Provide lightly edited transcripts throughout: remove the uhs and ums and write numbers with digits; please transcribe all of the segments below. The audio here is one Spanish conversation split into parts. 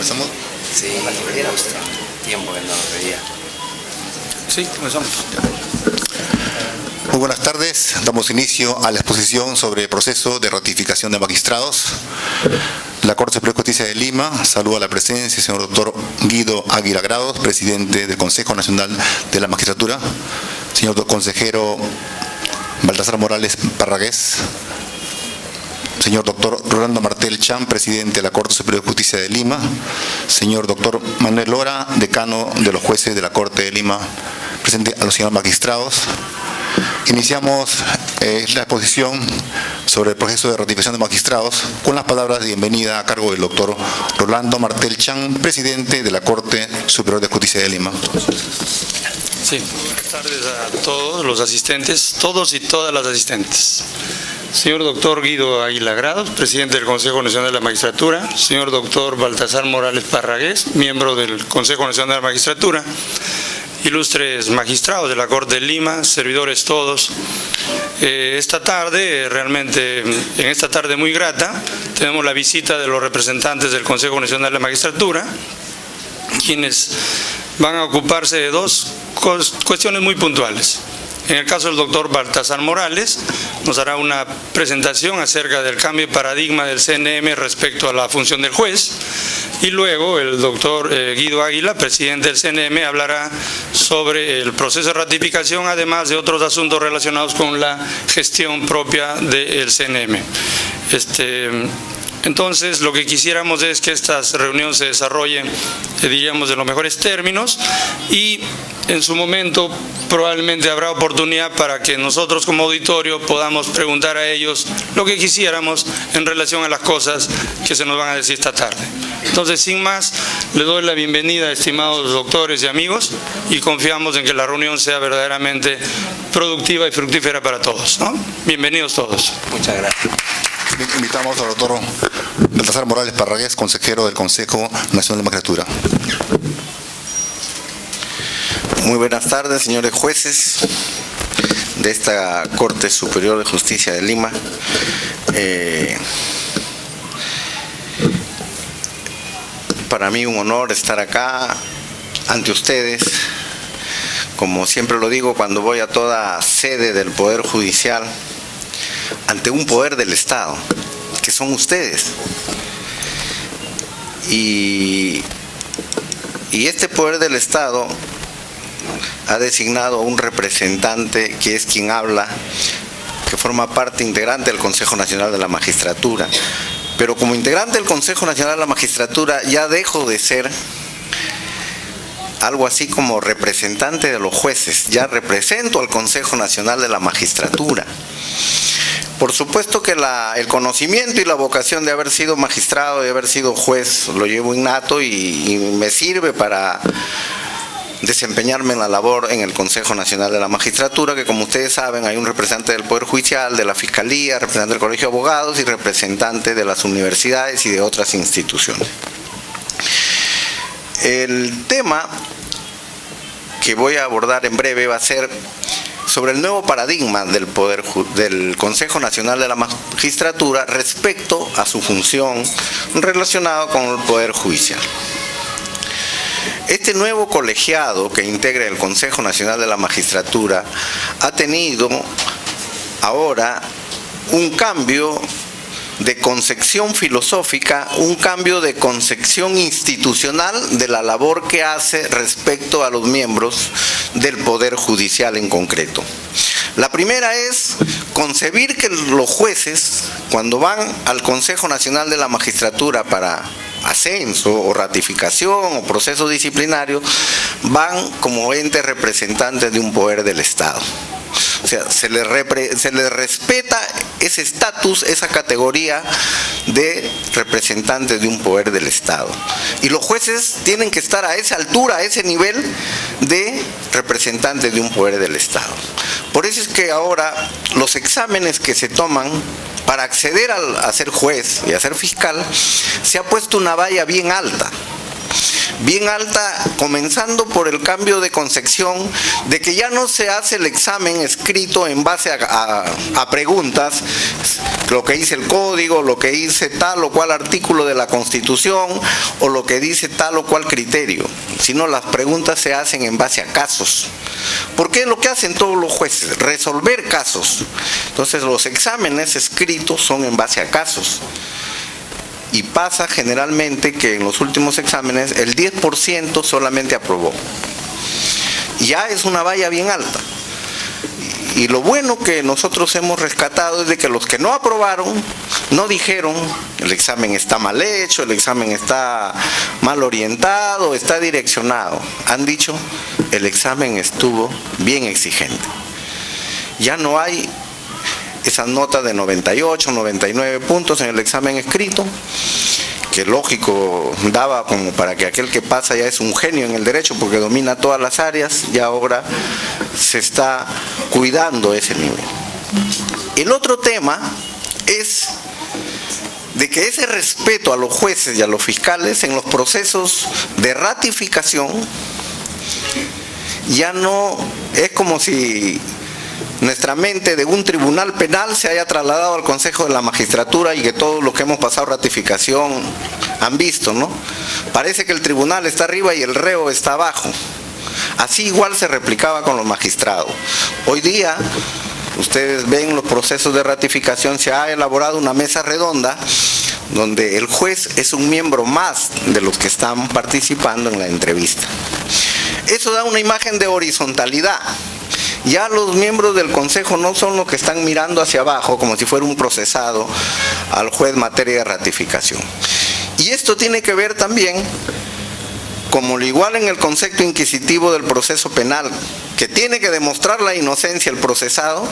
¿Comenzamos? Sí, tiempo que no lo veía. Sí, comenzamos. Muy buenas tardes. Damos inicio a la exposición sobre el proceso de ratificación de magistrados. La Corte Superior de Justicia de Lima saluda la presencia del señor doctor Guido Águila Grados, presidente del Consejo Nacional de la Magistratura, señor consejero Baltasar Morales Parragués, señor doctor Rolando Martel Chan, presidente de la Corte Superior de Justicia de Lima, señor doctor Manuel Lora, decano de los jueces de la Corte de Lima, presente a los señores magistrados. Iniciamos la exposición sobre el proceso de ratificación de magistrados con las palabras de bienvenida a cargo del doctor Rolando Martel Chan, presidente de la Corte Superior de Justicia de Lima. Sí, buenas tardes a todos los asistentes, todos y todas las asistentes. Señor doctor Guido Águila Grados, presidente del Consejo Nacional de la Magistratura, señor doctor Baltasar Morales Parragués, miembro del Consejo Nacional de la Magistratura, ilustres magistrados de la Corte de Lima, servidores todos. Esta tarde, realmente, en esta tarde muy grata, tenemos la visita de los representantes del Consejo Nacional de la Magistratura, quienes van a ocuparse de dos cuestiones muy puntuales. En el caso del doctor Baltasar Morales, nos hará una presentación acerca del cambio de paradigma del CNM respecto a la función del juez, y luego el doctor Guido Águila, presidente del CNM, hablará sobre el proceso de ratificación, además de otros asuntos relacionados con la gestión propia del CNM. Entonces, lo que quisiéramos es que estas reuniones se desarrollen, diríamos, en los mejores términos, y en su momento probablemente habrá oportunidad para que nosotros como auditorio podamos preguntar a ellos lo que quisiéramos en relación a las cosas que se nos van a decir esta tarde. Entonces, sin más, le doy la bienvenida, estimados doctores y amigos, y confiamos en que la reunión sea verdaderamente productiva y fructífera para todos, ¿no? Bienvenidos todos. Muchas gracias. Invitamos al doctor Baltasar Morales Parragués, consejero del Consejo Nacional de Magistratura. Muy buenas tardes, señores jueces de esta Corte Superior de Justicia de Lima. Para mí un honor estar acá ante ustedes. Como siempre lo digo cuando voy a toda sede del Poder Judicial, ante un poder del Estado, que son ustedes. Y este poder del Estado ha designado a un representante que es quien habla, que forma parte integrante del Consejo Nacional de la Magistratura. Pero como integrante del Consejo Nacional de la Magistratura ya dejo de ser algo así como representante de los jueces, ya represento al Consejo Nacional de la Magistratura. Por supuesto que el conocimiento y la vocación de haber sido magistrado, de haber sido juez, lo llevo innato y me sirve para desempeñarme en la labor en el Consejo Nacional de la Magistratura, que como ustedes saben hay un representante del Poder Judicial, de la Fiscalía, representante del Colegio de Abogados y representante de las universidades y de otras instituciones. El tema que voy a abordar en breve va a ser sobre el nuevo paradigma del Consejo Nacional de la Magistratura respecto a su función relacionada con el Poder Judicial. Este nuevo colegiado que integra el Consejo Nacional de la Magistratura ha tenido ahora un cambio de concepción filosófica, un cambio de concepción institucional de la labor que hace respecto a los miembros del Poder Judicial en concreto. La primera es concebir que los jueces, cuando van al Consejo Nacional de la Magistratura para ascenso o ratificación o proceso disciplinario, van como entes representantes de un poder del Estado. O sea, se les respeta ese estatus, esa categoría de representantes de un poder del Estado. Y los jueces tienen que estar a esa altura, a ese nivel de representantes de un poder del Estado. Por eso es que ahora los exámenes que se toman para acceder a ser juez y a ser fiscal, se ha puesto una valla bien alta, comenzando por el cambio de concepción de que ya no se hace el examen escrito en base a preguntas, lo que dice el código, lo que dice tal o cual artículo de la Constitución o lo que dice tal o cual criterio, sino las preguntas se hacen en base a casos. Porque es lo que hacen todos los jueces, resolver casos. Entonces los exámenes escritos son en base a casos. Y pasa generalmente que en los últimos exámenes el 10% solamente aprobó. Ya es una valla bien alta. Y lo bueno que nosotros hemos rescatado es de que los que no aprobaron no dijeron el examen está mal hecho, el examen está mal orientado, está direccionado. Han dicho el examen estuvo bien exigente. Ya no hay esa nota de 98, 99 puntos en el examen escrito, que lógico daba como para que aquel que pasa ya es un genio en el derecho porque domina todas las áreas, y ahora se está cuidando ese nivel. El otro tema es de que ese respeto a los jueces y a los fiscales en los procesos de ratificación ya no es como si nuestra mente de un tribunal penal se haya trasladado al Consejo de la Magistratura y que todos los que hemos pasado ratificación han visto, ¿no? Parece que el tribunal está arriba y el reo está abajo. Así igual se replicaba con los magistrados. Hoy día, ustedes ven los procesos de ratificación, se ha elaborado una mesa redonda donde el juez es un miembro más de los que están participando en la entrevista. Eso da una imagen de horizontalidad. Ya los miembros del Consejo no son los que están mirando hacia abajo como si fuera un procesado al juez en materia de ratificación. Y esto tiene que ver también, como lo igual en el concepto inquisitivo del proceso penal, que tiene que demostrar la inocencia el procesado,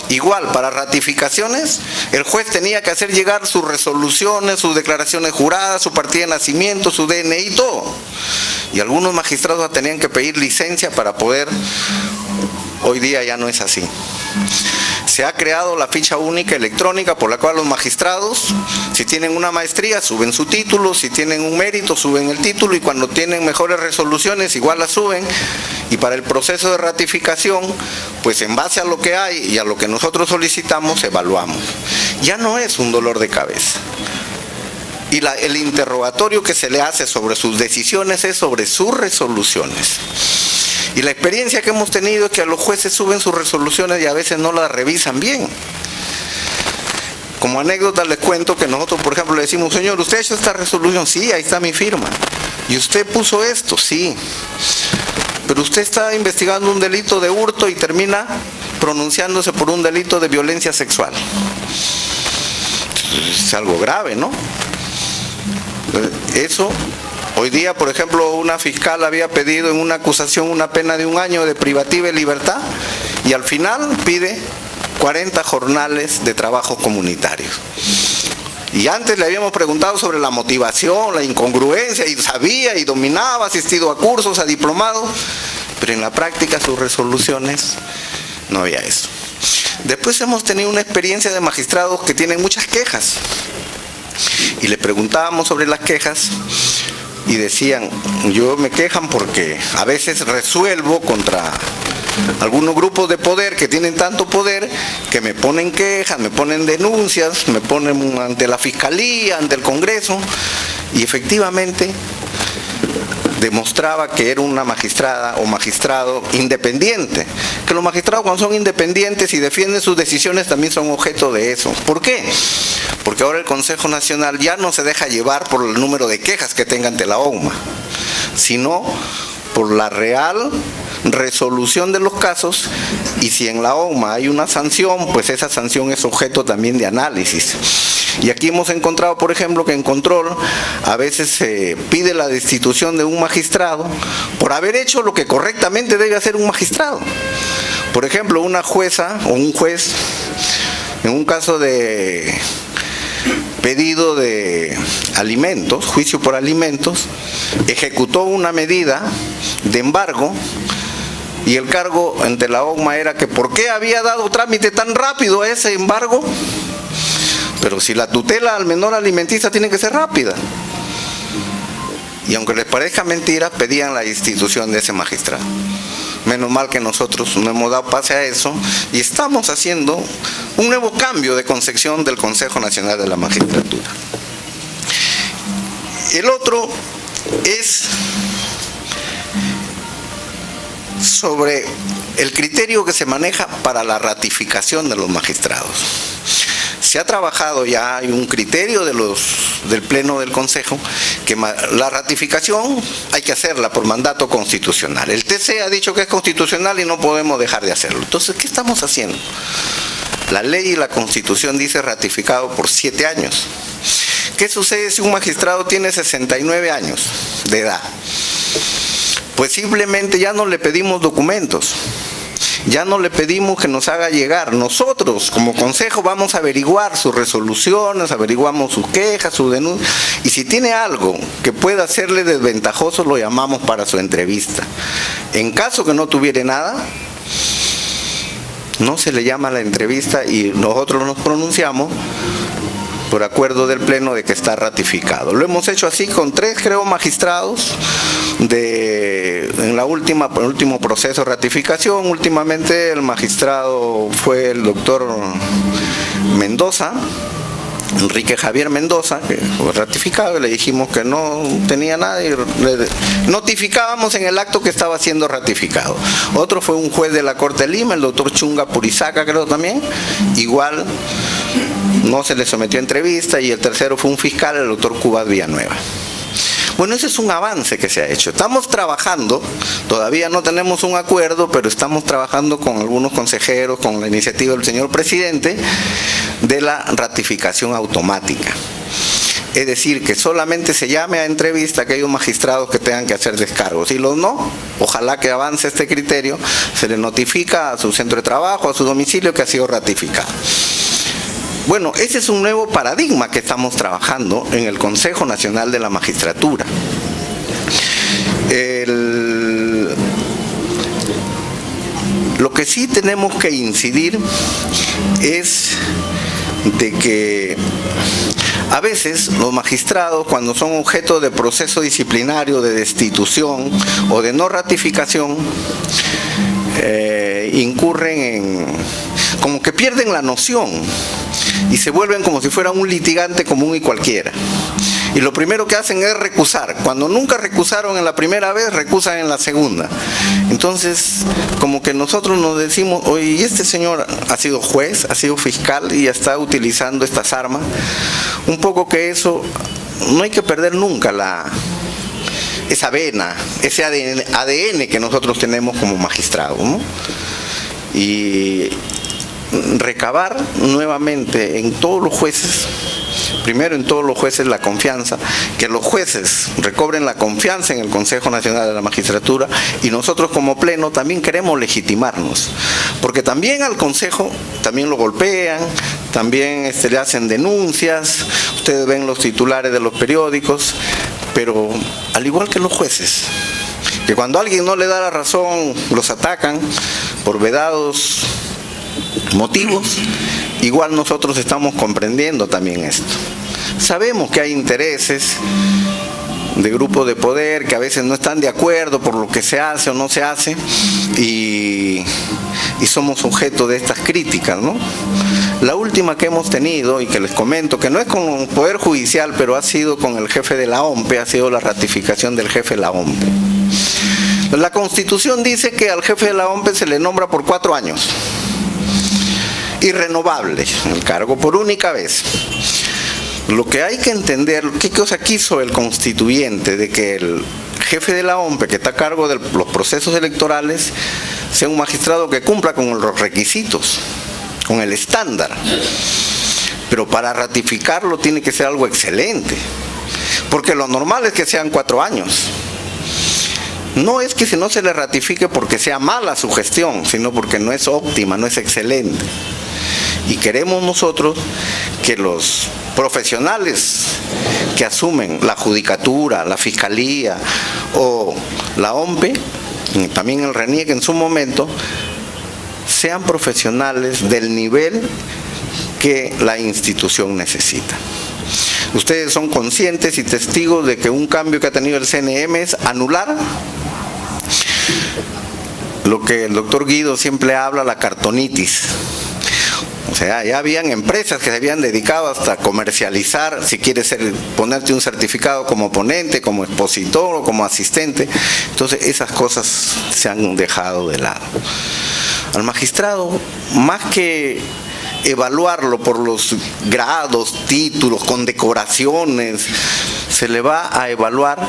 igual para ratificaciones el juez tenía que hacer llegar sus resoluciones, sus declaraciones juradas, su partida de nacimiento, su DNI y todo. Y algunos magistrados tenían que pedir licencia para poder. Hoy día ya no es así. Se ha creado la ficha única electrónica por la cual los magistrados, si tienen una maestría, suben su título, si tienen un mérito, suben el título, y cuando tienen mejores resoluciones, igual la suben. Y para el proceso de ratificación, pues en base a lo que hay y a lo que nosotros solicitamos, evaluamos. Ya no es un dolor de cabeza. Y el interrogatorio que se le hace sobre sus decisiones es sobre sus resoluciones. Y la experiencia que hemos tenido es que a los jueces suben sus resoluciones y a veces no las revisan bien. Como anécdota les cuento que nosotros, por ejemplo, le decimos, señor, ¿usted ha hecho esta resolución? Sí, ahí está mi firma. ¿Y usted puso esto? Sí. Pero usted está investigando un delito de hurto y termina pronunciándose por un delito de violencia sexual. Es algo grave, ¿no? Eso. Hoy día, por ejemplo, una fiscal había pedido en una acusación una pena de 1 año de privativa de libertad y al final pide 40 jornales de trabajo comunitarios. Y antes le habíamos preguntado sobre la motivación, la incongruencia, y sabía y dominaba, ha asistido a cursos, a diplomados, pero en la práctica sus resoluciones no había eso. Después hemos tenido una experiencia de magistrados que tienen muchas quejas y le preguntábamos sobre las quejas. Y decían, yo me quejan porque a veces resuelvo contra algunos grupos de poder que tienen tanto poder que me ponen quejas, me ponen denuncias, me ponen ante la Fiscalía, ante el Congreso, y efectivamente demostraba que era una magistrada o magistrado independiente, que los magistrados cuando son independientes y defienden sus decisiones también son objeto de eso. ¿Por qué? Porque ahora el Consejo Nacional ya no se deja llevar por el número de quejas que tenga ante la OMA, sino por la real resolución de los casos, y si en la OMA hay una sanción, pues esa sanción es objeto también de análisis. Y aquí hemos encontrado, por ejemplo, que en control a veces se pide la destitución de un magistrado por haber hecho lo que correctamente debe hacer un magistrado. Por ejemplo, una jueza o un juez, en un caso de pedido de alimentos, juicio por alimentos, ejecutó una medida de embargo y el cargo ante la OMA era que ¿por qué había dado trámite tan rápido a ese embargo? Pero si la tutela al menor alimenticia tiene que ser rápida. Y aunque les parezca mentira, pedían la destitución de ese magistrado. Menos mal que nosotros no hemos dado pase a eso y estamos haciendo un nuevo cambio de concepción del Consejo Nacional de la Magistratura. El otro es sobre el criterio que se maneja para la ratificación de los magistrados. Se ha trabajado ya, hay un criterio del Pleno del Consejo, que la ratificación hay que hacerla por mandato constitucional. El TC ha dicho que es constitucional y no podemos dejar de hacerlo. Entonces, ¿qué estamos haciendo? La ley y la Constitución dice ratificado por 7 años. ¿Qué sucede si un magistrado tiene 69 años de edad? Pues simplemente ya no le pedimos documentos. Ya no le pedimos que nos haga llegar. Nosotros, como consejo, vamos a averiguar sus resoluciones, averiguamos sus quejas, sus denuncias. Y si tiene algo que pueda hacerle desventajoso, lo llamamos para su entrevista. En caso que no tuviera nada, no se le llama a la entrevista y nosotros nos pronunciamos por acuerdo del Pleno de que está ratificado. Lo hemos hecho así con 3, creo, magistrados en el último proceso de ratificación. Últimamente el magistrado fue el doctor Mendoza, Enrique Javier Mendoza, que fue ratificado, y le dijimos que no tenía nada y le notificábamos en el acto que estaba siendo ratificado. Otro fue un juez de la Corte de Lima, el doctor Chunga Purizaca, creo también, igual no se le sometió a entrevista, y el tercero fue un fiscal, el doctor Cubas Villanueva. Bueno, ese es un avance que se ha hecho. Estamos trabajando, todavía no tenemos un acuerdo, pero estamos trabajando con algunos consejeros, con la iniciativa del señor presidente, de la ratificación automática. Es decir, que solamente se llame a entrevista a aquellos magistrados que tengan que hacer descargos. Y los no, ojalá que avance este criterio, se le notifica a su centro de trabajo, a su domicilio, que ha sido ratificado. Bueno, ese es un nuevo paradigma que estamos trabajando en el Consejo Nacional de la Magistratura. Lo que sí tenemos que incidir es de que a veces los magistrados, cuando son objeto de proceso disciplinario, de destitución o de no ratificación, incurren en, como que pierden la noción y se vuelven como si fueran un litigante común y cualquiera. Y lo primero que hacen es recusar. Cuando nunca recusaron en la primera vez, recusan en la segunda. Entonces, como que nosotros nos decimos, oye, este señor ha sido juez, ha sido fiscal y ya está utilizando estas armas. Un poco que eso, no hay que perder nunca esa vena, ese ADN que nosotros tenemos como magistrados, ¿no? Y recabar nuevamente en todos los jueces, primero en todos los jueces la confianza, que los jueces recobren la confianza en el Consejo Nacional de la Magistratura, y nosotros como Pleno también queremos legitimarnos, porque también al Consejo también lo golpean, también le hacen denuncias, ustedes ven los titulares de los periódicos, pero al igual que los jueces, que cuando alguien no le da la razón los atacan por vedados motivos, igual nosotros estamos comprendiendo también esto. Sabemos que hay intereses de grupos de poder que a veces no están de acuerdo por lo que se hace o no se hace, y somos objeto de estas críticas, ¿no? La última que hemos tenido, y que les comento, que no es con el Poder Judicial, pero ha sido con el jefe de la OMPE, ha sido la ratificación del jefe de la OMPE. La Constitución dice que al jefe de la OMPE se le nombra por 4 años. Irrenovable el cargo por única vez. Lo que hay que entender, ¿qué cosa quiso el constituyente? De que el jefe de la OMPE, que está a cargo de los procesos electorales, sea un magistrado que cumpla con los requisitos, con el estándar. Pero para ratificarlo tiene que ser algo excelente, porque lo normal es que sean 4 años. No es que si no se le ratifique porque sea mala su gestión, sino porque no es óptima, no es excelente. Y queremos nosotros que los profesionales que asumen la judicatura, la fiscalía o la OMPE, y también el RENIEC en su momento, sean profesionales del nivel que la institución necesita. Ustedes son conscientes y testigos de que un cambio que ha tenido el CNM es anular lo que el doctor Guido siempre habla, la cartonitis. O sea, ya habían empresas que se habían dedicado hasta a comercializar, si quieres ponerte un certificado como ponente, como expositor o como asistente. Entonces esas cosas se han dejado de lado. Al magistrado, más que evaluarlo por los grados, títulos, condecoraciones, se le va a evaluar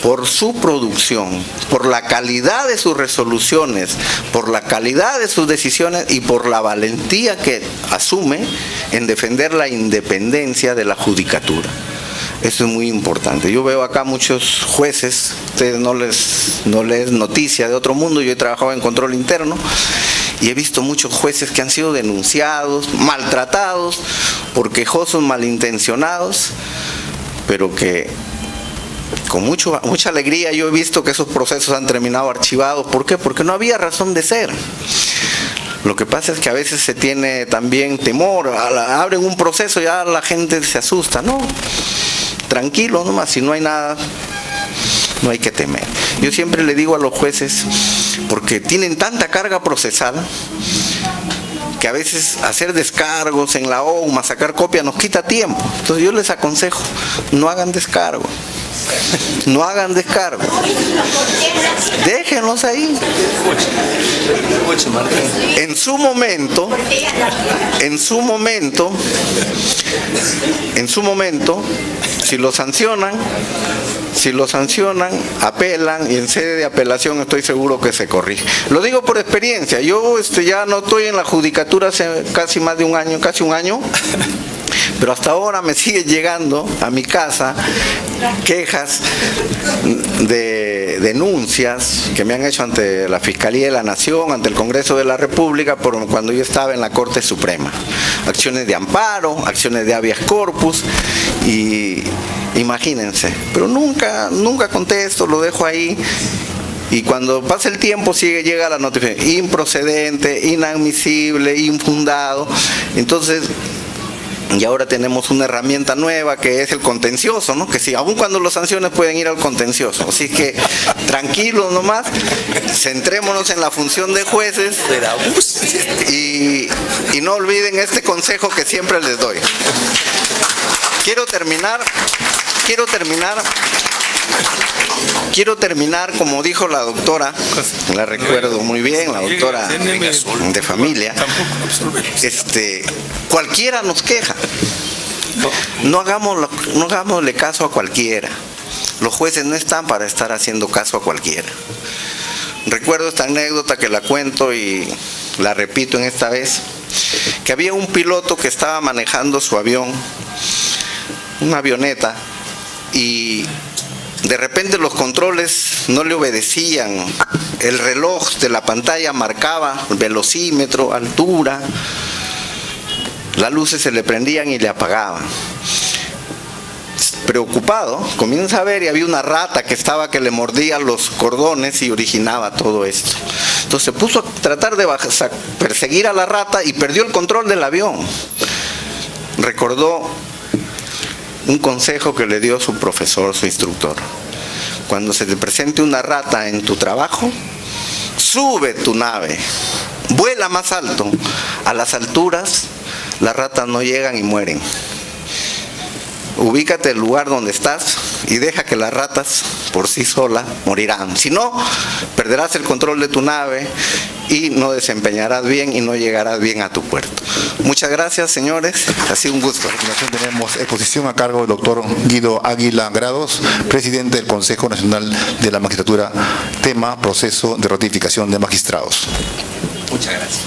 por su producción, por la calidad de sus resoluciones, por la calidad de sus decisiones y por la valentía que asume en defender la independencia de la judicatura. Eso es muy importante. Yo veo acá muchos jueces, ustedes no les noticia de otro mundo, yo he trabajado en control interno y he visto muchos jueces que han sido denunciados, maltratados, por quejosos malintencionados, pero que con mucha alegría yo he visto que esos procesos han terminado archivados. ¿Por qué? Porque no había razón de ser. Lo que pasa es que a veces se tiene también temor, abren un proceso y ya la gente se asusta. No, tranquilo nomás, si no hay nada, no hay que temer. Yo siempre le digo a los jueces, porque tienen tanta carga procesal, que a veces hacer descargos en la OUMA, sacar copia, nos quita tiempo. Entonces yo les aconsejo, no hagan descargo. No hagan descargo. Déjenlos ahí. En su momento, si lo sancionan, apelan, y en sede de apelación estoy seguro que se corrige. Lo digo por experiencia. Yo ya no estoy en la judicatura hace casi más de un año, casi un año. Pero hasta ahora me sigue llegando a mi casa quejas de denuncias que me han hecho ante la Fiscalía de la Nación, ante el Congreso de la República, por cuando yo estaba en la Corte Suprema. Acciones de amparo, acciones de habeas corpus, y imagínense. Pero nunca contesto, lo dejo ahí. Y cuando pasa el tiempo llega la notificación: improcedente, inadmisible, infundado. Entonces, y ahora tenemos una herramienta nueva que es el contencioso, ¿no? Que sí, aun cuando los sanciones pueden ir al contencioso. Así que tranquilos nomás, centrémonos en la función de jueces y no olviden este consejo que siempre les doy. Quiero terminar como dijo la doctora, la recuerdo muy bien, la doctora de familia. Cualquiera nos queja. No hagámosle caso a cualquiera. Los jueces no están para estar haciendo caso a cualquiera. Recuerdo esta anécdota que la cuento y la repito en esta vez, que había un piloto que estaba manejando su avión, una avioneta, y de repente los controles no le obedecían. El reloj de la pantalla marcaba velocímetro, altura, las luces se le prendían y le apagaban. Preocupado, comienza a ver y había una rata que le mordía los cordones y originaba todo esto. Entonces se puso a tratar de perseguir a la rata y perdió el control del avión. Recordó un consejo que le dio su profesor, su instructor: cuando se te presente una rata en tu trabajo, sube tu nave, vuela más alto. A las alturas las ratas no llegan y mueren. Ubícate en el lugar donde estás y deja que las ratas por sí solas morirán. Si no, perderás el control de tu nave y no desempeñarás bien y no llegarás bien a tu puerto. Muchas gracias, señores. Ha sido un gusto. A continuación tenemos exposición a cargo del doctor Guido Águila Grados, presidente del Consejo Nacional de la Magistratura, tema proceso de ratificación de magistrados. Muchas gracias.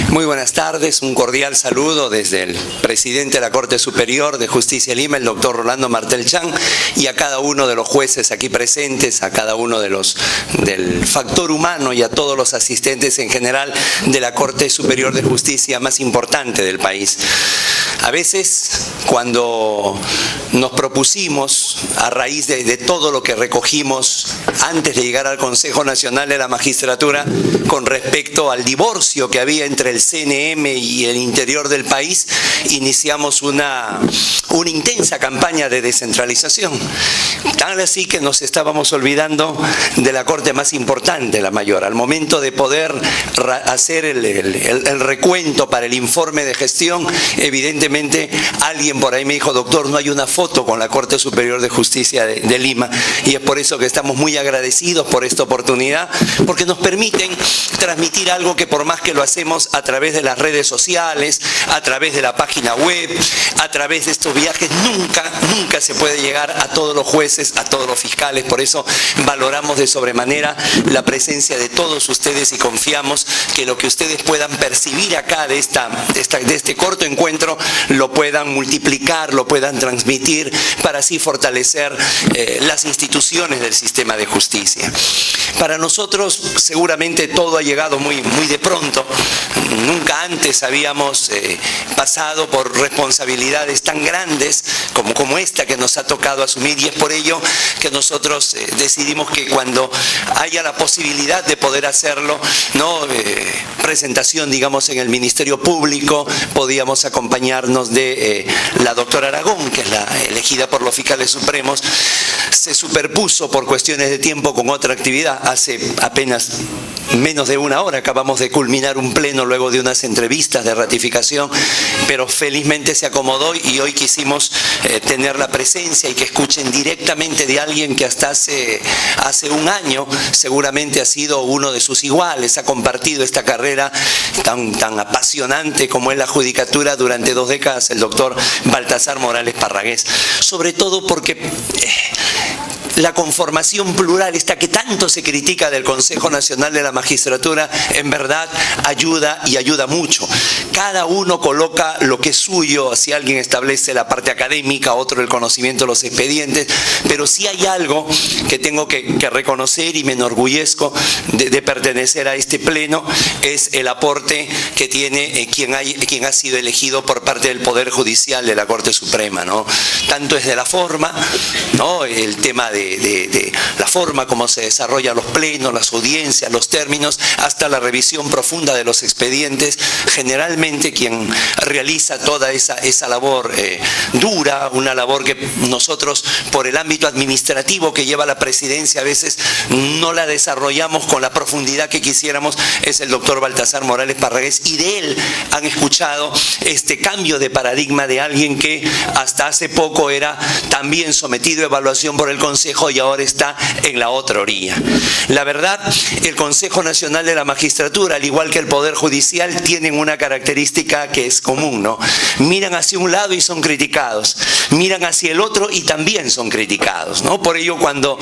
Muy buenas tardes, un cordial saludo desde el presidente de la Corte Superior de Justicia de Lima, el doctor Rolando Martel Chan, y a cada uno de los jueces aquí presentes, a cada uno de los del factor humano y a todos los asistentes en general de la Corte Superior de Justicia más importante del país. A veces, cuando nos propusimos, a raíz de todo lo que recogimos antes de llegar al Consejo Nacional de la Magistratura, con respecto al divorcio que había entre el del CNM y el interior del país, iniciamos una intensa campaña de descentralización. Tan así que nos estábamos olvidando de la corte más importante, la mayor. Al momento de poder hacer el recuento para el informe de gestión, evidentemente alguien por ahí me dijo: doctor, no hay una foto con la Corte Superior de Justicia de Lima, y es por eso que estamos muy agradecidos por esta oportunidad, porque nos permiten transmitir algo que, por más que lo hacemos a través de las redes sociales, a través de la página web, a través de estos viajes, nunca se puede llegar a todos los jueces, a todos los fiscales. Por eso valoramos de sobremanera la presencia de todos ustedes y confiamos que lo que ustedes puedan percibir acá de este corto encuentro lo puedan multiplicar, lo puedan transmitir, para así fortalecer las instituciones del sistema de justicia. Para nosotros seguramente todo ha llegado muy de pronto. Nunca antes habíamos pasado por responsabilidades tan grandes como esta que nos ha tocado asumir, y es por ello que nosotros decidimos que cuando haya la posibilidad de poder hacerlo, presentación, digamos, en el Ministerio Público, podíamos acompañarnos de la doctora Aragón, que es la elegida por los fiscales supremos. Se superpuso por cuestiones de tiempo con otra actividad. Hace apenas menos de una hora acabamos de culminar un pleno luego de unas entrevistas de ratificación, pero felizmente se acomodó y hoy quisimos tener la presencia y que escuchen directamente de alguien que hasta hace un año seguramente ha sido uno de sus iguales, ha compartido esta carrera tan apasionante como es la judicatura durante 2 décadas, el doctor Baltasar Morales Parragués. Sobre todo porque la conformación plural, esta que tanto se critica del Consejo Nacional de la Magistratura, en verdad ayuda y ayuda mucho. Cada uno coloca lo que es suyo, si alguien establece la parte académica, otro el conocimiento de los expedientes, pero sí hay algo que tengo que reconocer y me enorgullezco de pertenecer a este pleno, es el aporte que tiene quien ha sido elegido por parte del Poder Judicial de la Corte Suprema, ¿no? Tanto es de la forma, ¿no? El tema de la forma como se desarrollan los plenos, las audiencias, los términos, hasta la revisión profunda de los expedientes. Generalmente quien realiza toda esa labor dura, una labor que nosotros por el ámbito administrativo que lleva la presidencia a veces no la desarrollamos con la profundidad que quisiéramos, es el doctor Baltasar Morales Parragués, y de él han escuchado este cambio de paradigma de alguien que hasta hace poco era también sometido a evaluación por el Consejo y ahora está en la otra orilla. La verdad, el Consejo Nacional de la Magistratura, al igual que el Poder Judicial, tienen una característica que es común, ¿no? Miran hacia un lado y son criticados, miran hacia el otro y también son criticados, ¿no? Por ello, cuando,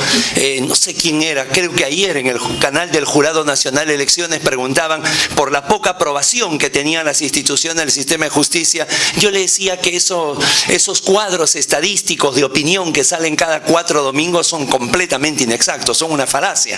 no sé quién era, creo que ayer en el canal del Jurado Nacional de Elecciones preguntaban por la poca aprobación que tenían las instituciones del sistema de justicia, yo le decía que esos cuadros estadísticos de opinión que salen cada 4 domingos son completamente inexactos, son una falacia,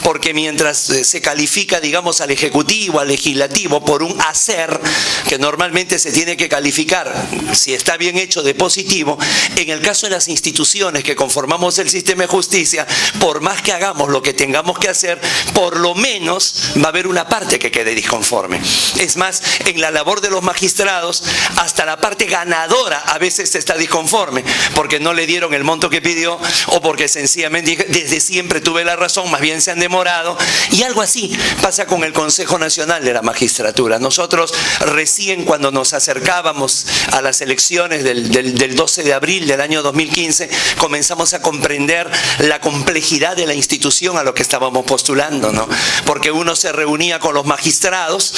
porque mientras se califica, digamos, al Ejecutivo, al Legislativo por un hacer, que normalmente se tiene que calificar, si está bien hecho, de positivo, en el caso de las instituciones que conformamos el sistema de justicia, por más que hagamos lo que tengamos que hacer, por lo menos va a haber una parte que quede disconforme. Es más, en la labor de los magistrados, hasta la parte ganadora a veces está disconforme, porque no le dieron el monto que pidió o porque sencillamente desde siempre tuve la razón, más bien se han demorado. Y algo así pasa con el Consejo Nacional de la Magistratura. Nosotros recién cuando nos acercábamos a las elecciones del 12 de abril del año 2015, comenzamos a comprender la complejidad de la institución a lo que estábamos postulando, ¿no? Porque uno se reunía con los magistrados,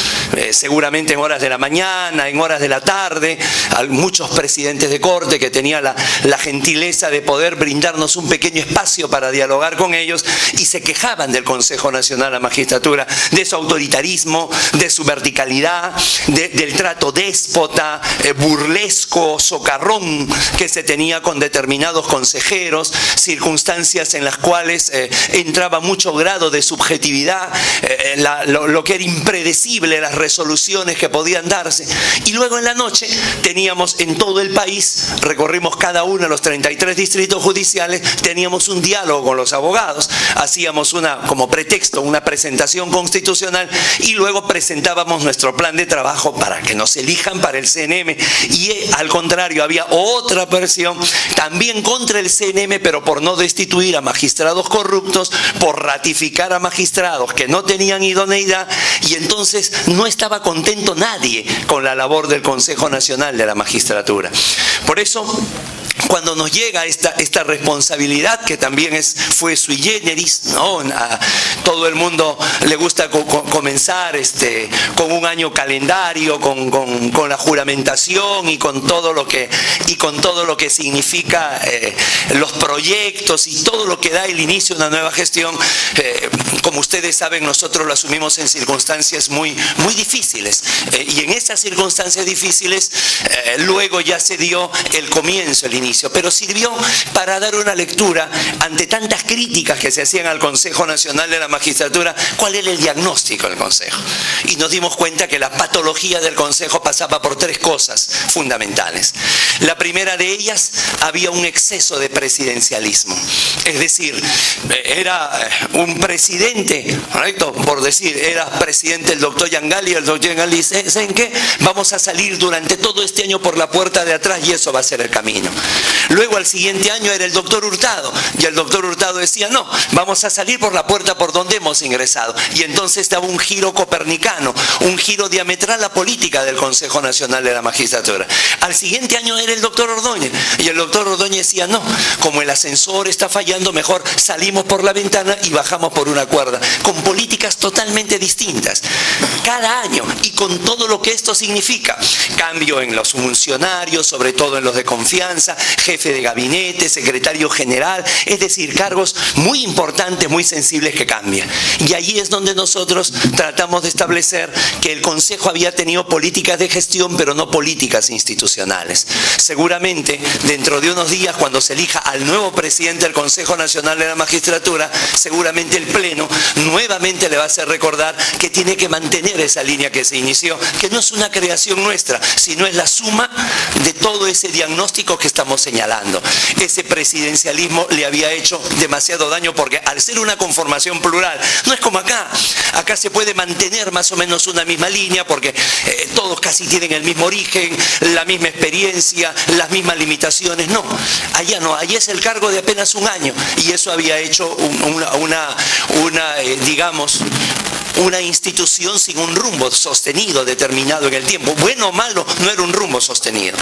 seguramente en horas de la mañana, en horas de la tarde, muchos presidentes de corte que tenían la gentileza de poder brindarnos un pequeño espacio para dialogar con ellos, y se quejaban del Consejo Nacional de la Magistratura, de su autoritarismo, de su verticalidad, del trato déspota, burlesco, socarrón que se tenía con determinados consejeros, circunstancias en las cuales entraba mucho grado de subjetividad, lo que era impredecible, las resoluciones que podían darse. Y luego en la noche teníamos en todo el país, recorrimos cada uno de los 33 distritos judiciales, teníamos un diálogo con los abogados, hacíamos como pretexto una presentación constitucional y luego presentábamos nuestro plan de trabajo para que nos elijan para el CNM. Y al contrario, había otra versión también contra el CNM, pero por no destituir a magistrados corruptos, por ratificar a magistrados que no tenían idoneidad, y entonces no estaba contento nadie con la labor del Consejo Nacional de la Magistratura. Por eso, cuando nos llega esta responsabilidad, que también fue sui generis, ¿no? A todo el mundo le gusta comenzar con un año calendario, con la juramentación y con todo lo que significa los proyectos y todo lo que da el inicio de una nueva gestión. Como ustedes saben, nosotros lo asumimos en circunstancias muy, muy difíciles, y en esas circunstancias difíciles luego ya se dio el comienzo, el inicio, pero sirvió para dar una lectura ante tantas críticas que se hacían al Consejo Nacional de la Magistratura. ¿Cuál era el diagnóstico del Consejo? Y nos dimos cuenta que la patología del Consejo pasaba por tres cosas fundamentales. La primera de ellas, había un exceso de presidencialismo, es decir, era un presidente, ¿correcto? Por decir, era presidente el doctor Yangali, y el doctor Yangali dice, ¿saben qué? Vamos a salir durante todo este año por la puerta de atrás y eso va a ser el camino. Luego al siguiente año era el doctor Hurtado, y el doctor Hurtado decía, no, vamos a salir por la puerta por donde hemos ingresado. Y entonces estaba un giro copernicano, un giro diametral a la política del Consejo Nacional de la Magistratura. Al siguiente año era el doctor Ordóñez, y el doctor Ordóñez decía, no, como el ascensor está fallando, mejor salimos por la ventana y bajamos por una cuerda, con políticas totalmente distintas cada año, y con todo lo que esto significa. Cambio en los funcionarios, sobre todo en los de confianza, jefe de gabinete, secretario general, es decir, cargos muy importantes, muy sensibles que cambian. Y allí es donde nosotros tratamos de establecer que el Consejo había tenido políticas de gestión, pero no políticas institucionales. Seguramente, dentro de unos días, cuando se elija al nuevo presidente del Consejo Nacional de la Magistratura, seguramente el Pleno nuevamente le va a hacer recordar que tiene que mantener esa línea que se inició, que no es una creación nuestra, sino es la suma de todo ese diagnóstico que estamos señalando. Ese presidencialismo le había hecho demasiado daño, porque al ser una conformación plural, no es como acá. Acá se puede mantener más o menos una misma línea, porque todos casi tienen el mismo origen, la misma experiencia, las mismas limitaciones. No, allá no, allá es el cargo de apenas un año, y eso había hecho digamos, una institución sin un rumbo sostenido, determinado en el tiempo. Bueno o malo, no era un rumbo sostenido.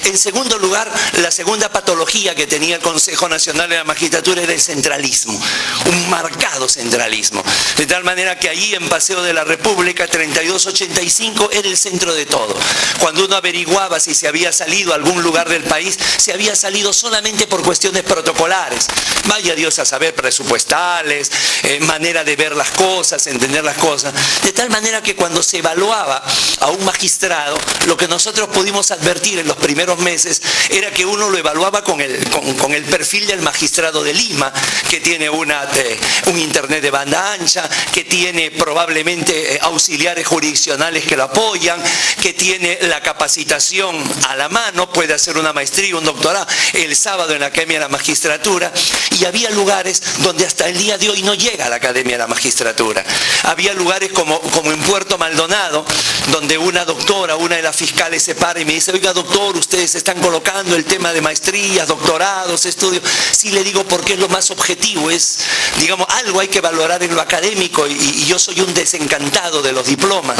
En segundo lugar, la segunda patología que tenía el Consejo Nacional de la Magistratura era el centralismo, un marcado centralismo. De tal manera que allí en Paseo de la República, 3285, era el centro de todo. Cuando uno averiguaba si se había salido a algún lugar del país, se había salido solamente por cuestiones protocolares. Vaya Dios a saber, presupuestales, manera de ver las cosas, entender las cosas. De tal manera que cuando se evaluaba a un magistrado, lo que nosotros pudimos advertir en los primeros meses era que uno lo evaluaba con el perfil del magistrado de Lima, que tiene un internet de banda ancha, que tiene probablemente auxiliares jurisdiccionales que lo apoyan, que tiene la capacitación a la mano, puede hacer una maestría, un doctorado, el sábado en la Academia de la Magistratura. Y había lugares donde hasta el día de hoy no llega a la Academia de la Magistratura. Había lugares como en Puerto Maldonado, donde una doctora, una de las fiscales se para y me dice, oiga doctor, ustedes están colocando el tema de maestrías, doctorados, estudios. Sí, le digo, porque es lo más objetivo, es, digamos, algo hay que valorar en lo académico, y yo soy un desencantado de los diplomas.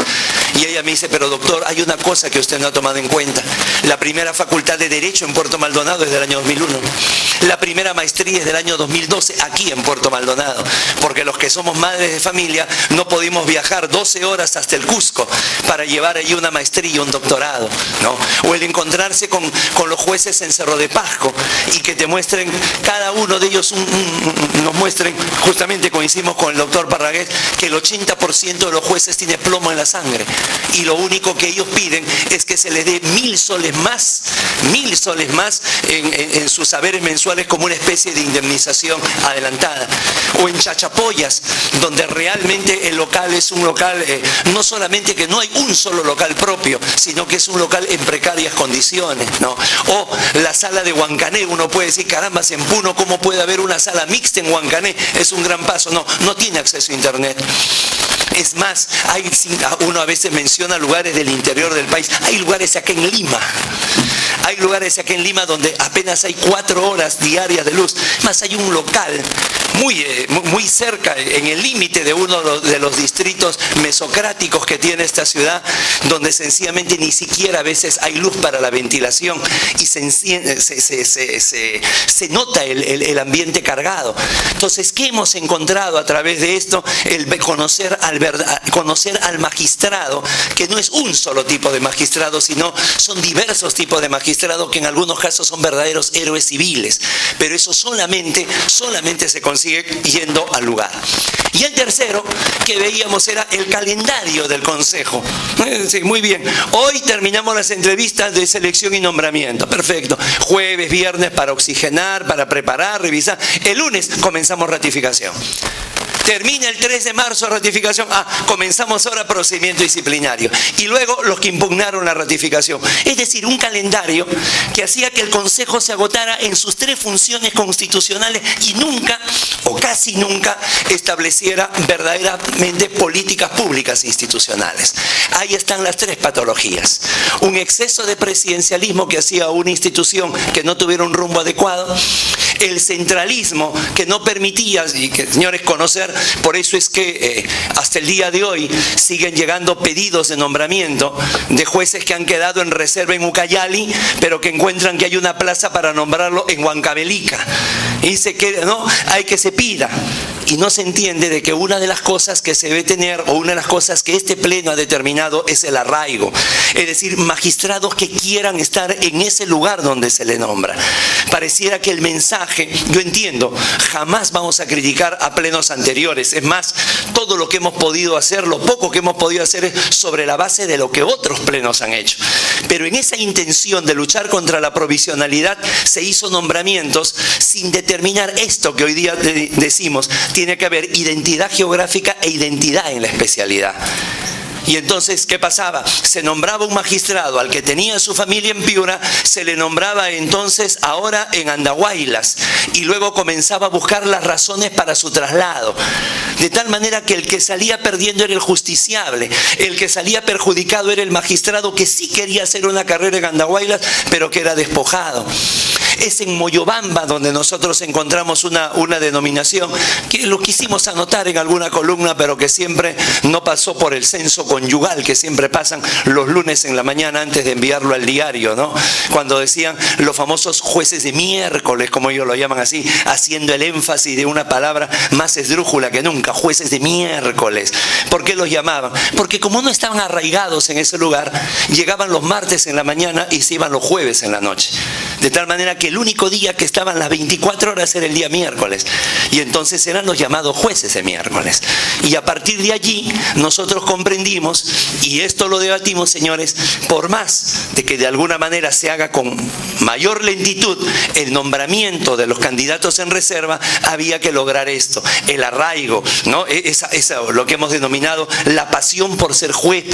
Y ella me dice, pero doctor, hay una cosa que usted no ha tomado en cuenta. La primera facultad de Derecho en Puerto Maldonado es del año 2001. La primera maestría es del año 2012 aquí en Puerto Maldonado, porque los que somos madres de familia no pudimos viajar 12 horas hasta el Cusco para llevar allí una maestría, un doctorado, ¿no? O el encontrarse con los jueces en Cerro de Pasco y que te muestren, cada uno de ellos nos muestren, justamente coincidimos con el doctor Parragués, que el 80% de los jueces tiene plomo en la sangre, y lo único que ellos piden es que se les dé 1000 soles más en sus saberes mensuales como una especie de indemnización organización adelantada. O en Chachapoyas, donde realmente el local es un local, no solamente que no hay un solo local propio, sino que es un local en precarias condiciones, ¿no? O la sala de Huancané, uno puede decir, caramba, en Puno, ¿cómo puede haber una sala mixta en Huancané? Es un gran paso. No tiene acceso a internet. Es más, uno a veces menciona lugares del interior del país. Hay lugares acá en Lima. Hay lugares acá en Lima donde apenas hay 4 horas diarias de luz. Más hay un local muy cerca, en el límite de uno de los distritos mesocráticos que tiene esta ciudad, donde sencillamente ni siquiera a veces hay luz para la ventilación y se nota el ambiente cargado. Entonces, ¿qué hemos encontrado a través de esto? El conocer al magistrado, que no es un solo tipo de magistrado, sino son diversos tipos de magistrados que en algunos casos son verdaderos héroes civiles, pero eso solamente se consigue yendo al lugar. Y el tercero que veíamos era el calendario del Consejo. Sí, muy bien. Hoy terminamos las entrevistas de selección y nombramiento. Perfecto. Jueves, viernes para oxigenar, para preparar, revisar. El lunes comenzamos ratificación. Termina el 3 de marzo ratificación. Comenzamos ahora procedimiento disciplinario. Y luego los que impugnaron la ratificación. Es decir, un calendario que hacía que el Consejo se agotara en sus 3 funciones constitucionales y nunca, o casi nunca, estableciera verdaderamente políticas públicas institucionales. Ahí están las 3 patologías. Un exceso de presidencialismo que hacía una institución que no tuviera un rumbo adecuado. El centralismo que no permitía, y que, señores, conocer, por eso es que hasta el día de hoy siguen llegando pedidos de nombramiento de jueces que han quedado en reserva en Ucayali, pero que encuentran que hay una plaza para nombrarlo en Huancavelica. Y dice que no, hay que se pida. Y no se entiende de que una de las cosas que se debe tener, o una de las cosas que este pleno ha determinado, es el arraigo. Es decir, magistrados que quieran estar en ese lugar donde se le nombra. Pareciera que el mensaje, yo entiendo, jamás vamos a criticar a plenos anteriores. Es más, todo lo que hemos podido hacer, lo poco que hemos podido hacer es sobre la base de lo que otros plenos han hecho. Pero en esa intención de luchar contra la provisionalidad se hizo nombramientos sin determinar esto que hoy día decimos. Tiene que haber identidad geográfica e identidad en la especialidad. Y entonces, ¿qué pasaba? Se nombraba un magistrado al que tenía su familia en Piura, se le nombraba entonces ahora en Andahuaylas, y luego comenzaba a buscar las razones para su traslado. De tal manera que el que salía perdiendo era el justiciable, el que salía perjudicado era el magistrado que sí quería hacer una carrera en Andahuaylas, pero que era despojado. Es en Moyobamba donde nosotros encontramos una denominación que lo quisimos anotar en alguna columna, pero que siempre no pasó por el censo conyugal, que siempre pasan los lunes en la mañana antes de enviarlo al diario, ¿no? Cuando decían los famosos jueces de miércoles, como ellos lo llaman así, haciendo el énfasis de una palabra más esdrújula que nunca, jueces de miércoles. ¿Por qué los llamaban? Porque como no estaban arraigados en ese lugar, llegaban los martes en la mañana y se iban los jueves en la noche. De tal manera que el único día que estaban las 24 horas era el día miércoles. Y entonces eran los llamados jueces de miércoles. Y a partir de allí nosotros comprendimos, y esto lo debatimos, señores, por más de que de alguna manera se haga con mayor lentitud el nombramiento de los candidatos en reserva, había que lograr esto, el arraigo, ¿no? Lo que hemos denominado la pasión por ser juez,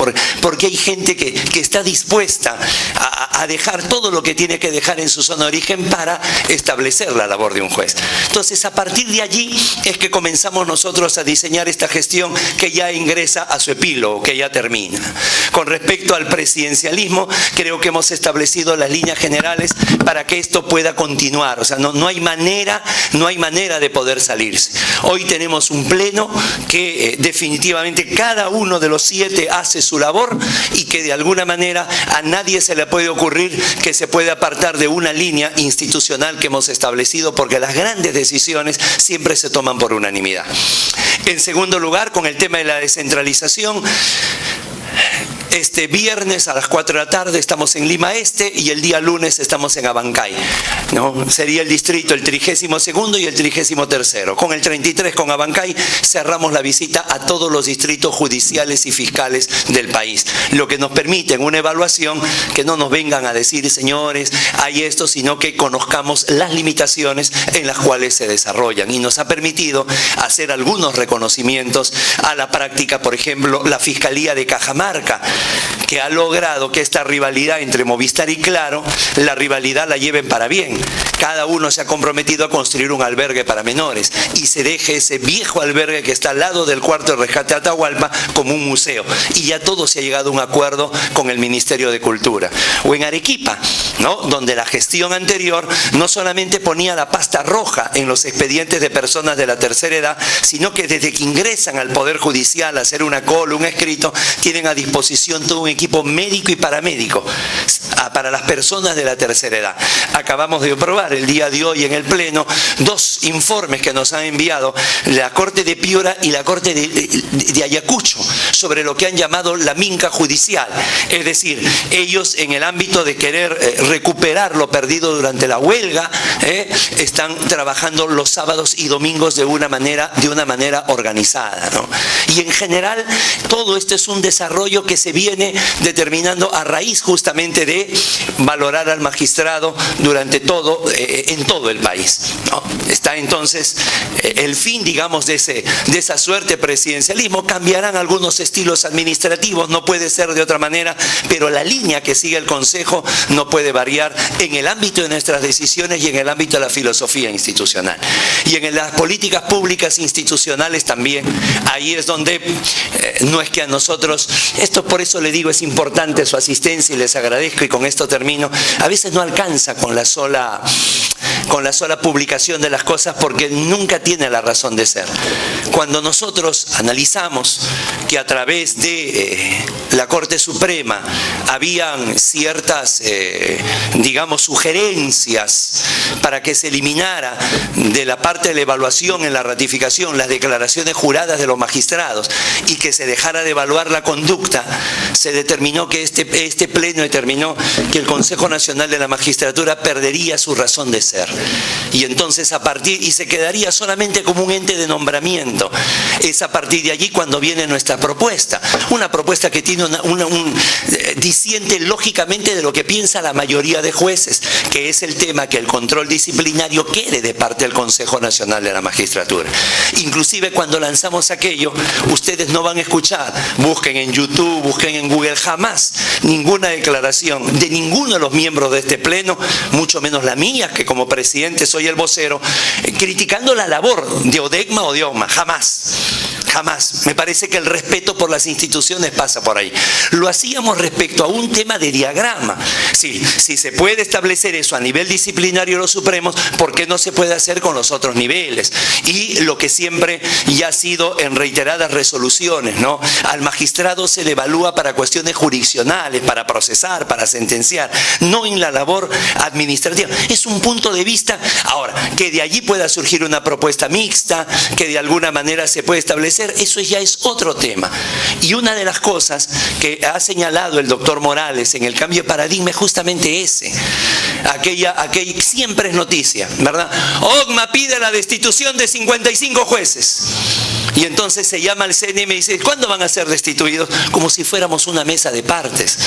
porque hay gente que está dispuesta a dejar todo lo que tiene que dejar en su zona de origen para establecer la labor de un juez. Entonces, a partir de allí es que comenzamos nosotros a diseñar esta gestión que ya ingresa a su epílogo, que ya termina. Con respecto al presidencialismo, creo que hemos establecido las líneas generales para que esto pueda continuar. O sea, no hay manera de poder salirse. Hoy tenemos un pleno que definitivamente cada uno de los 7 hace su labor y que de alguna manera a nadie se le puede ocurrir que se puede apartar de una línea institucional que hemos establecido, porque las grandes decisiones siempre se toman por unanimidad. En segundo lugar, con el tema de la descentralización, Este viernes a las 4 de la tarde estamos en Lima Este y el día lunes estamos en Abancay, ¿no? Sería el distrito el 32º y el 33º. Con el 33 con Abancay cerramos la visita a todos los distritos judiciales y fiscales del país, lo que nos permite en una evaluación que no nos vengan a decir, señores, hay esto, sino que conozcamos las limitaciones en las cuales se desarrollan, y nos ha permitido hacer algunos reconocimientos a la práctica. Por ejemplo, la Fiscalía de Cajamarca, que ha logrado que esta rivalidad entre Movistar y Claro, la rivalidad la lleven para bien. Cada uno se ha comprometido a construir un albergue para menores y se deje ese viejo albergue que está al lado del cuarto de rescate de Atahualpa como un museo, y ya todo se ha llegado a un acuerdo con el Ministerio de Cultura. O en Arequipa, ¿no?, donde la gestión anterior no solamente ponía la pasta roja en los expedientes de personas de la tercera edad, sino que desde que ingresan al Poder Judicial a hacer una cola, un escrito, tienen a disposición todo un equipo médico y paramédico para las personas de la tercera edad. Acabamos de aprobar el día de hoy en el Pleno 2 informes que nos han enviado la Corte de Piura y la Corte de Ayacucho sobre lo que han llamado la minca judicial. Es decir, ellos en el ámbito de querer recuperar lo perdido durante la huelga, están trabajando los sábados y domingos de una manera organizada, ¿no? Y en general todo esto es un desarrollo que se viene determinando a raíz justamente de valorar al magistrado durante en todo el país, ¿no? Está entonces el fin, digamos, de esa suerte presidencialismo. Cambiarán algunos estilos administrativos, no puede ser de otra manera, pero la línea que sigue el Consejo no puede variar en el ámbito de nuestras decisiones y en el ámbito de la filosofía institucional. Y en las políticas públicas institucionales también, ahí es donde no es que a nosotros, esto por eso le digo, es importante su asistencia y les agradezco, y con esto termino, a veces no alcanza con la sola publicación de las cosas, porque nunca tiene la razón de ser. Cuando nosotros analizamos que a través de la Corte Suprema habían ciertas, digamos, sugerencias para que se eliminara de la parte de la evaluación en la ratificación las declaraciones juradas de los magistrados y que se dejara de evaluar la conducta, se determinó que este Pleno determinó que el Consejo Nacional de la Magistratura perdería su razón de ser. Y entonces y se quedaría solamente como un ente de nombramiento. Es a partir de allí cuando viene nuestra propuesta. Una propuesta que tiene disiente lógicamente de lo que piensa la mayoría de jueces, que es el tema que el control disciplinario quede de parte del Consejo Nacional de la Magistratura. Inclusive cuando lanzamos aquello, ustedes no van a escuchar, busquen en YouTube, busquen en Google, jamás ninguna declaración de ninguno de los miembros de este Pleno, mucho menos la mía, que como presidente soy el vocero, criticando la labor de ODECMA o de OMA, jamás. Jamás. Me parece que el respeto por las instituciones pasa por ahí. Lo hacíamos respecto a un tema de diagrama. Sí, si se puede establecer eso a nivel disciplinario de los supremos, ¿por qué no se puede hacer con los otros niveles? Y lo que siempre ya ha sido en reiteradas resoluciones, ¿no? Al magistrado se le evalúa para cuestiones jurisdiccionales, para procesar, para sentenciar, no en la labor administrativa. Es un punto de vista. Ahora, que de allí pueda surgir una propuesta mixta, que de alguna manera se puede establecer, eso ya es otro tema. Y una de las cosas que ha señalado el doctor Morales en el cambio de paradigma es justamente ese. Aquella siempre es noticia, ¿verdad? OCMA pide la destitución de 55 jueces. Y entonces se llama al CNM y dice, ¿cuándo van a ser destituidos? Como si fuéramos una mesa de partes.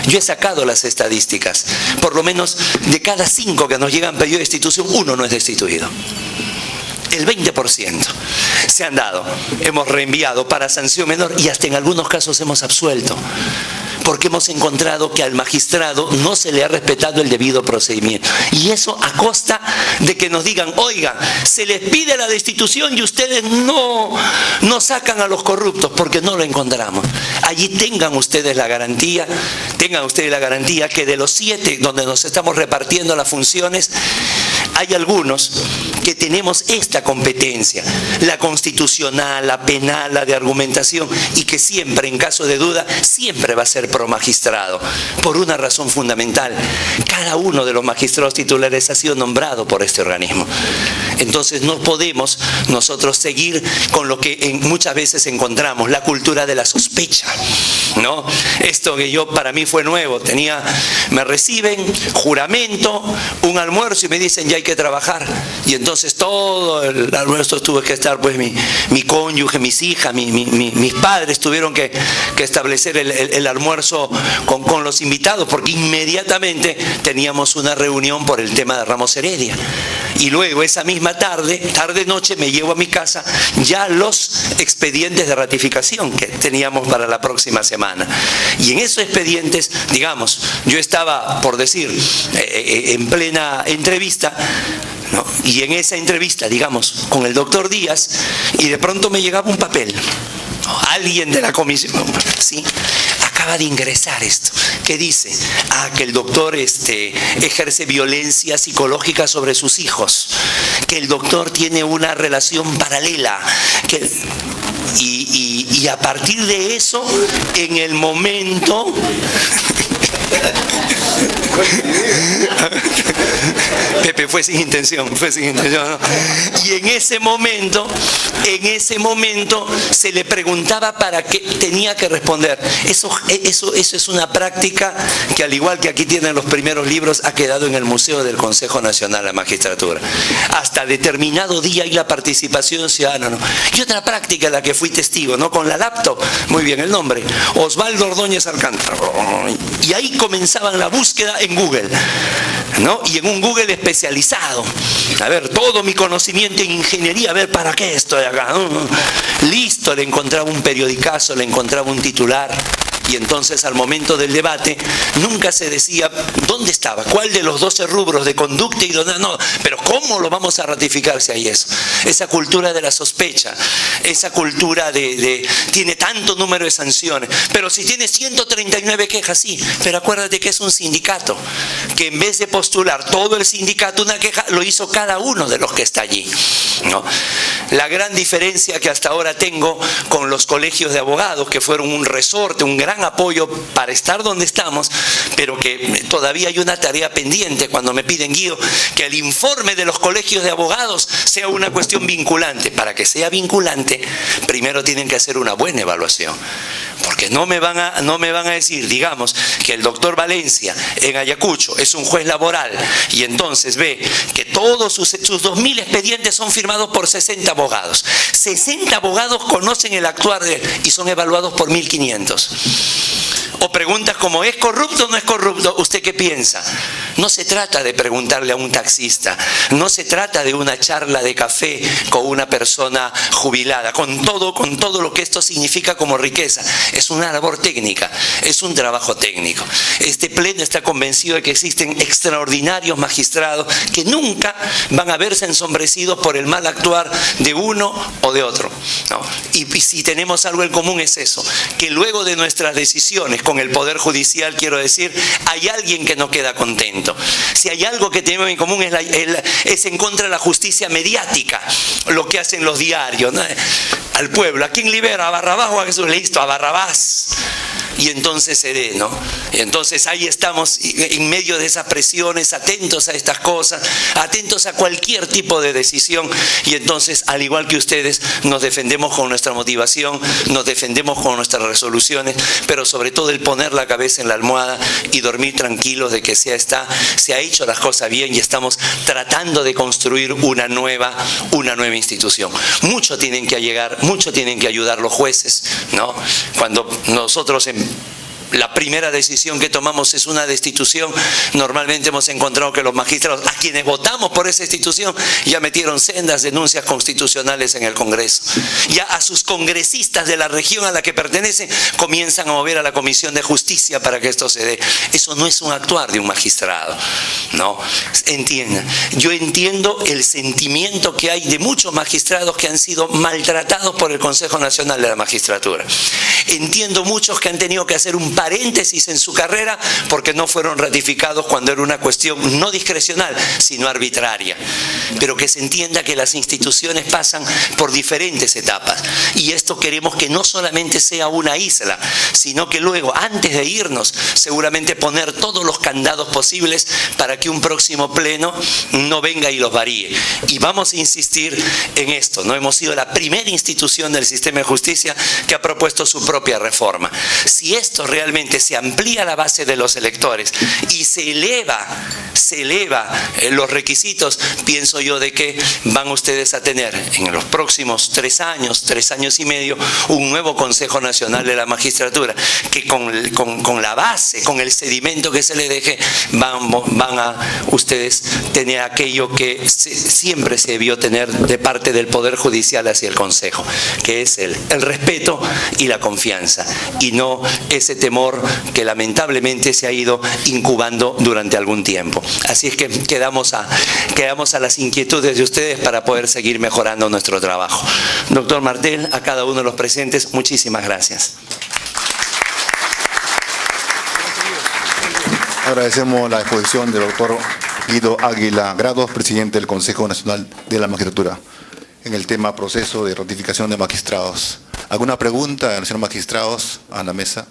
Yo he sacado las estadísticas. Por lo menos de cada 5 que nos llegan pedido de destitución, 1 no es destituido. El 20% se han dado. Hemos reenviado para sanción menor y hasta en algunos casos hemos absuelto. Porque hemos encontrado que al magistrado no se le ha respetado el debido procedimiento. Y eso a costa de que nos digan, oiga, se les pide la destitución y ustedes no sacan a los corruptos porque no lo encontramos. Allí tengan ustedes la garantía que de los 7 donde nos estamos repartiendo las funciones, hay algunos que tenemos esta competencia, la constitucional, la penal, la de argumentación, y que siempre, en caso de duda, siempre va a ser pro magistrado, por una razón fundamental: cada uno de los magistrados titulares ha sido nombrado por este organismo. Entonces no podemos nosotros seguir con lo que muchas veces encontramos, la cultura de la sospecha, ¿no? Esto que para mí fue nuevo. Me reciben, juramento, un almuerzo, y me dicen ya hay que trabajar. Y entonces todo el almuerzo tuve que estar, pues mi cónyuge, mis hijas, mis padres tuvieron que establecer el almuerzo con los invitados, porque inmediatamente teníamos una reunión por el tema de Ramos Heredia. Y luego esa misma tarde-noche, me llevo a mi casa ya los expedientes de ratificación que teníamos para la próxima semana. Y en esos expedientes, digamos, yo estaba, por decir, en plena entrevista, ¿no? Y en esa entrevista, digamos, con el doctor Díaz, y de pronto me llegaba un papel, ¿no? Alguien de la comisión, ¿sí? Acaba de ingresar esto, que dice que el doctor ejerce violencia psicológica sobre sus hijos, que el doctor tiene una relación paralela, y a partir de eso, en el momento... Pepe, fue sin intención, ¿no? Y en ese momento se le preguntaba para qué tenía que responder. Eso es una práctica que, al igual que aquí tienen los primeros libros, ha quedado en el Museo del Consejo Nacional de la Magistratura. Hasta determinado día hay la participación ciudadana, ¿no? Y otra práctica, la que fui testigo, ¿no? Con la laptop, muy bien el nombre, Osvaldo Ordóñez Alcántara. Y ahí comenzaban la búsqueda en Google, ¿no? Y en un Google especializado. A ver, todo mi conocimiento en ingeniería, a ver, ¿para qué estoy acá? Listo, le encontraba un periodicazo, le encontraba un titular. Y entonces, al momento del debate, nunca se decía dónde estaba, cuál de los 12 rubros de conducta y dónde no. Pero ¿cómo lo vamos a ratificar si hay eso? Esa cultura de la sospecha, esa cultura tiene tanto número de sanciones. Pero si tiene 139 quejas, sí. Pero acuérdate que es un sindicato, que en vez de postular todo el sindicato una queja, lo hizo cada uno de los que está allí, ¿no? La gran diferencia que hasta ahora tengo con los colegios de abogados, que fueron un resorte, un gran apoyo para estar donde estamos, pero que todavía hay una tarea pendiente cuando me piden, Guido, que el informe de los colegios de abogados sea una cuestión vinculante. Para que sea vinculante, primero tienen que hacer una buena evaluación. Porque no me van a decir, digamos, que el doctor Valencia en Ayacucho es un juez laboral y entonces ve que todos sus 2.000 expedientes son firmados por 60 abogados. 60 abogados conocen el actuar de él y son evaluados por 1.500. O preguntas como, ¿es corrupto o no es corrupto? ¿Usted qué piensa? No se trata de preguntarle a un taxista, no se trata de una charla de café con una persona jubilada, con todo lo que esto significa como riqueza. Es una labor técnica, es un trabajo técnico. Este pleno está convencido de que existen extraordinarios magistrados que nunca van a verse ensombrecidos por el mal actuar de uno o de otro, ¿no? Y si tenemos algo en común es eso, que luego de nuestras decisiones con el Poder Judicial, quiero decir, hay alguien que no queda contento. Si hay algo que tenemos en común es en contra de la justicia mediática, lo que hacen los diarios, ¿no? Al pueblo, ¿a quién libera? ¿A Barrabás o a Jesús? Listo, a Barrabás. Y entonces se ve, ¿no? Y entonces ahí estamos en medio de esas presiones, atentos a estas cosas, atentos a cualquier tipo de decisión. Y entonces, al igual que ustedes, nos defendemos con nuestra motivación, nos defendemos con nuestras resoluciones, pero sobre todo el poner la cabeza en la almohada y dormir tranquilos de que se ha hecho las cosas bien y estamos tratando de construir una nueva institución. Mucho tienen que llegar, mucho tienen que ayudar los jueces, ¿no? Cuando nosotros la primera decisión que tomamos es una destitución, normalmente hemos encontrado que los magistrados, a quienes votamos por esa institución, ya metieron sendas denuncias constitucionales en el Congreso. Ya a sus congresistas de la región a la que pertenecen comienzan a mover a la Comisión de Justicia para que esto se dé. Eso no es un actuar de un magistrado, no. Entiendan, yo entiendo el sentimiento que hay de muchos magistrados que han sido maltratados por el Consejo Nacional de la Magistratura. Entiendo muchos que han tenido que hacer un paréntesis en su carrera porque no fueron ratificados cuando era una cuestión no discrecional, sino arbitraria. Pero que se entienda que las instituciones pasan por diferentes etapas. Y esto queremos que no solamente sea una isla, sino que luego, antes de irnos, seguramente poner todos los candados posibles para que un próximo pleno no venga y los varíe. Y vamos a insistir en esto, ¿no? Hemos sido la primera institución del sistema de justicia que ha propuesto su propia reforma. Si esto realmente se amplía la base de los electores y se eleva los requisitos, pienso yo de que van ustedes a tener en los próximos 3 años y medio, un nuevo Consejo Nacional de la Magistratura, que con la base, con el sedimento que se le deje, van a ustedes tener aquello que siempre se debió tener de parte del Poder Judicial hacia el Consejo, que es el respeto y la confianza, y no ese temor que lamentablemente se ha ido incubando durante algún tiempo. Así es que quedamos a las inquietudes de ustedes para poder seguir mejorando nuestro trabajo. Doctor Martel, a cada uno de los presentes, muchísimas gracias. Agradecemos la exposición del doctor Guido Águila Grados, presidente del Consejo Nacional de la Magistratura, en el tema proceso de ratificación de magistrados. ¿Alguna pregunta, señor magistrados, a la mesa?